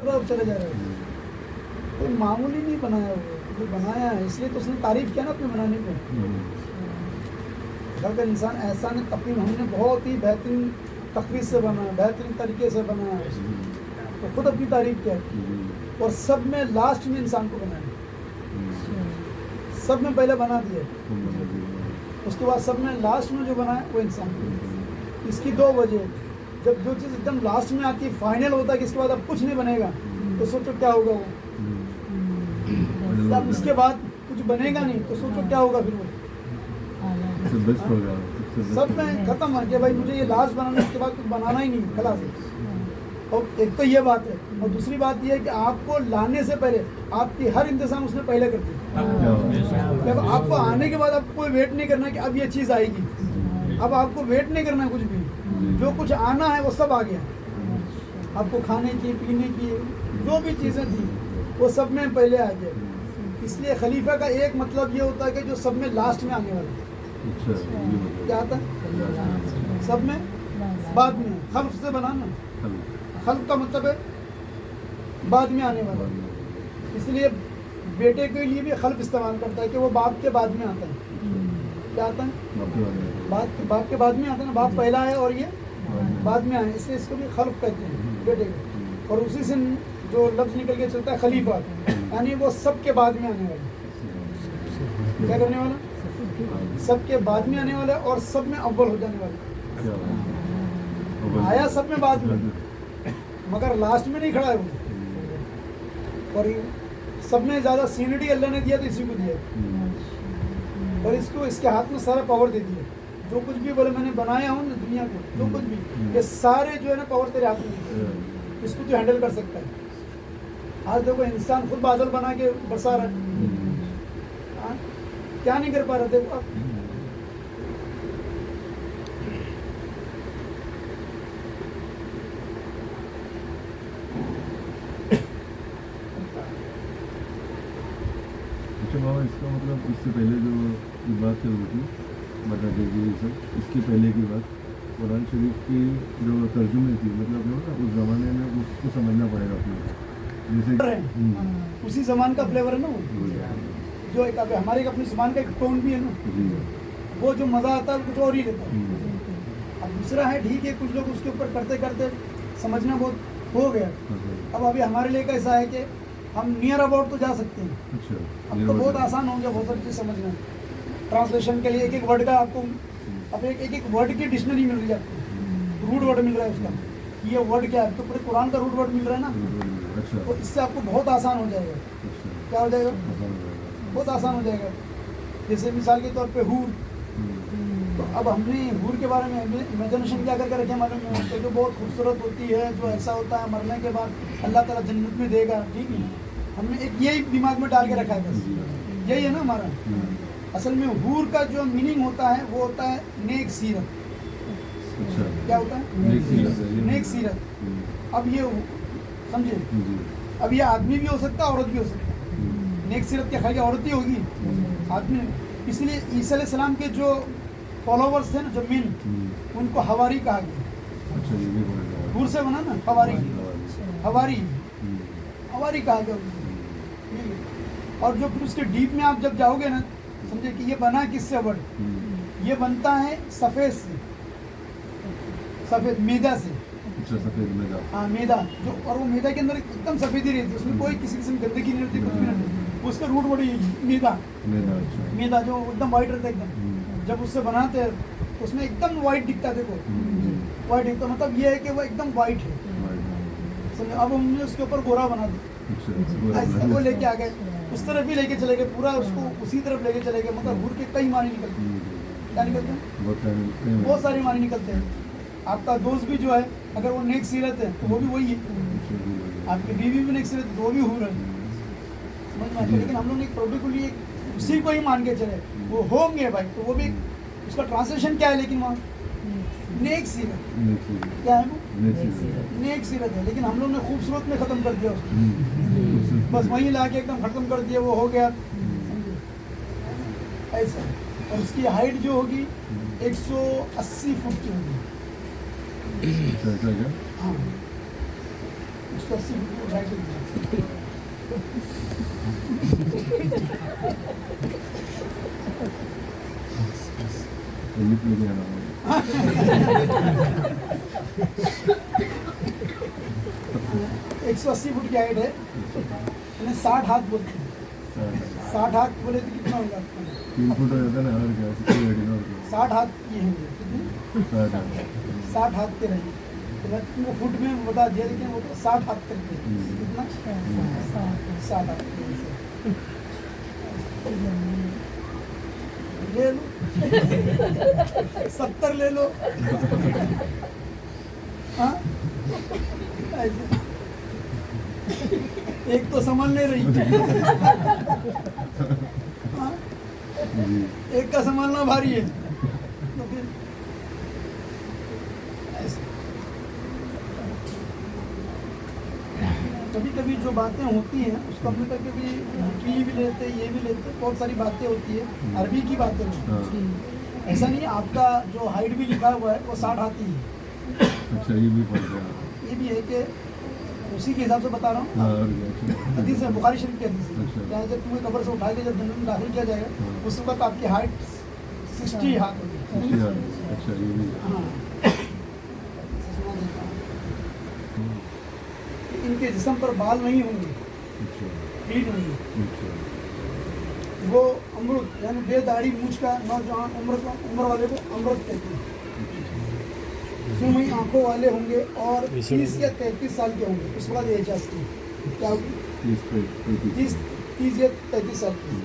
और चले जा रहे हो। कोई मामूली नहीं बनाया वो, जो बनाया है इसलिए तो उसने तारीफ किया ना अपने बनाने में। अगर इंसान ऐसा नहीं, तकरीब हमने बहुत ही बेहतरीन तकरीर से बनाया, बेहतरीन तरीके से बनाया, तो खुद अपनी तारीफ किया। और सब में लास्ट में इंसान को बनाया, सब में पहले बना दिया, उसके बाद सब में लास्ट में जो बनाया वो इंसान। इसकी दो वजह, जब जो चीज़ एकदम लास्ट में आती है, फाइनल होता है कि इसके बाद अब कुछ नहीं बनेगा, तो सोचो क्या होगा वो। अब इसके बाद कुछ बनेगा नहीं तो सोचो क्या होगा फिर वो। बेस्ट होगा सब में खत्म है कि भाई मुझे ये लास्ट बनाना, इसके बाद कुछ बनाना ही नहीं, खलास है। और एक तो ये बात है, और दूसरी बात ये है कि आपको लाने से पहले आपकी हर इंतजाम उसने पहले कर दी। जब आपको आने के बाद आपको कोई वेट नहीं करना कि अब ये चीज़ आएगी, अब आपको वेट नहीं करना कुछ भी, जो कुछ आना है वो सब आ गया। आपको खाने की, पीने की, जो भी चीज़ें थी वो सब में पहले आ गया। इसलिए खलीफा का एक मतलब ये होता है कि जो सब में लास्ट में आने वाला है। क्या आता है सब में बाद में, खल्फ से बनाना, खल्फ का मतलब है बाद में आने वाला। इसलिए बेटे के लिए भी खल्फ इस्तेमाल करता है कि वो बाप के बाद में आता है। क्या आता है? बाप के बाद में आता है ना, बाप पहला है और ये बाद में आए, इसलिए इसको भी खल्फ कहते हैं बेटे को। और उसी से जो लफ्ज़ निकल के चलता है खलीफा, यानी वो सब के बाद में आने वाला। क्या करने वाला? सबके बाद में आने वाला और सब में अव्वल हो जाने वाला। आया सब में बाद में, मगर लास्ट में नहीं खड़ा है वो। और सब में ज़्यादा सीनियरिटी अल्लाह ने दिया तो इसी को दिया, और इसको इसके हाथ में सारा पावर दे दिया। जो कुछ भी बोले मैंने बनाया हूँ ना दुनिया को, जो कुछ भी, ये सारे जो है ना पावर तेरे हाथ में, इसको तो हैंडल कर सकता है। आज देखो इंसान खुद बादल बना के बरसा रहा है, क्या नहीं कर पा रहे थे आप। अच्छा बाबा, इसका मतलब इससे पहले जो बात चल रही थी बता दीजिए सब, इसके पहले की बात कुरान शरीफ की जो तर्जुमे थी, मतलब जो ना उस ज़माने में उसको समझना पड़ेगा अपने, जैसे उसी ज़मान का फ्लेवर है ना वो, जो एक हमारे अपनी ज़बान का एक टोन भी है ना, वो जो मज़ा आता है कुछ और ही रहता है। अब दूसरा है ठीक है, कुछ लोग उसके ऊपर करते करते समझना बहुत हो गया। अब अभी हमारे लिए कैसा है कि हम नियर अबाउट तो जा सकते हैं। अच्छा, अब तो बहुत आसान हो गया बहुत सारी चीज़ समझना। ट्रांसलेशन के लिए एक एक वर्ड का आपको, अब एक वर्ड की डिक्शनरी मिल रही है आपको, रूट वर्ड मिल रहा है उसका, ये वर्ड क्या है, तो पूरे कुरान का रूट वर्ड मिल रहा है ना। अच्छा, तो इससे आपको बहुत आसान हो जाएगा। क्या हो जाएगा? बहुत आसान हो जाएगा। जैसे मिसाल के तौर पे हूर, तो अब हमने हूर के बारे में इमेजिनेशन क्या करके रखे मालूम है, तो जो बहुत खूबसूरत होती है, जो ऐसा होता है मरने के बाद अल्लाह ताला जन्नत में देगा, ठीक है। हमने एक यही दिमाग में डाल के रखा है, बस यही है ना हमारा। असल में हूर का जो मीनिंग होता है वो होता है नेक सीरत। क्या होता है? नेक सीरत। अब ये समझे, अब ये आदमी भी हो सकता है, औरत भी हो सकता है। नेक सीरत क्या खाली औरत ही होगी, आदमी। इसलिए ईसा अलैहिस्सलाम के जो फॉलोवर्स थे ना, जो मेन, उनको हवारी कहा गया। अच्छा, दूर से बना ना हवारी, हवारी हवारी कहा गया उनको। और जो फिर उसके डीप में आप जब जाओगे ना, समझे कि ये बना किससे वर्ड, ये बनता है सफ़ेद से, सफ़ेद मैदा से। अच्छा, सफ़ेद मैदा। हाँ मैदा, जो, और वो मैदा के अंदर एकदम सफ़ेदी रहती है, उसमें कोई किसी किस्म गंदगी नहीं रहती, कुछ भी नहीं रहती। उसका रूट वर्ड यही मैदा, मैदा जो एकदम वाइट रहता है एकदम। जब उससे बनाते हैं तो उसमें एकदम वाइट दिखता है, देखो वाइट दिखता, मतलब ये है कि वो एकदम वाइट है, समझे। अब हमने उसके ऊपर गोरा बना दिया, ऐसे वो लेके आ गए, उस तरफ ही लेके चले गए, पूरा उसको उसी तरफ लेके चले गए। मतलब हूर के कई मानी निकलते हैं। क्या निकलते हैं? बहुत सारे मानी निकलते हैं। आपका दोस्त भी जो है, अगर वो नेक सीरत है तो वो भी वही है, आपकी बीवी भी नेक सीरत है तो वो भी हूर है, समझ में आता है। लेकिन हम लोग एक पर्टिकुलरली उसी को ही मान के चले, वो होंगे भाई, तो वो भी उसका ट्रांसलेशन क्या है, लेकिन वहाँ नेक सीरत क्या है, वो नेक सीरत है। लेकिन हम लोग ने खूबसूरत में ख़त्म कर दिया उसको, बस वहीं ला के एकदम ख़त्म कर दिया, वो हो गया ऐसा। और उसकी हाइट जो होगी 180 फुट की होगी। हाँ, 180 फुट की ऊंचाई के लिए। लिफ्ट लेके आना होगा। 180 फुट की हाइट है, मैंने 60 हाथ बोलते हैं। 60 हाथ बोले तो कितना होगा? 3 फुट हो जाता है ना, और क्या 60 रेडी ना, और क्या 60 हाथ की होंगे, कितने? 60 हाथ के रहेंगे। तो मैं तुमको फुट में बता दिया, लेकिन वो तो 60 हाथ करके कितना? 60 हाथ के ऐसे। ले लो 70 ले लो। हाँ ऐसे। एक तो समझ नहीं रही। हाँ? जी। एक का संभालना भारी है, तो फिर ऐसे। कभी कभी जो बातें होती हैं उसको हम लोग कभी नुकीली भी लेते हैं, ये भी लेते हैं, बहुत सारी बातें होती है अरबी की बातें होती हाँ। हैं। ऐसा नहीं है, आपका जो हाइट भी लिखा हुआ है वो 60 हाथ ही है। अच्छा, ये भी पड़ गया। ये भी है कि उसी के हिसाब से बता रहा हूँ। हाँ, और क्या। हदीस है, बुखारी शरीफ की हदीस है। अच्छा। जहाँ जब तुम्हें कब्र से उठा के जब जन्नत में दाखिल किया जाएगा, हाँ। उस वक्त आपकी हाइट 60 हाथ होगी। अच्छी बात है। अच्छा, ये भी। हाँ। इनके जिस्म पर बाल नहीं होंगे, अच्छा, पीठ होंगे। अच्छा, वो अमृत यानी बेदाढ़ी मूछ का नौजवान उम्र वाले को अमृत कहते हैं। सुरमई आंखों वाले होंगे और 30 या 33 साल के होंगे। उसके बाद एजाज की क्या होगी? 30 पे 30 या 33 साल की।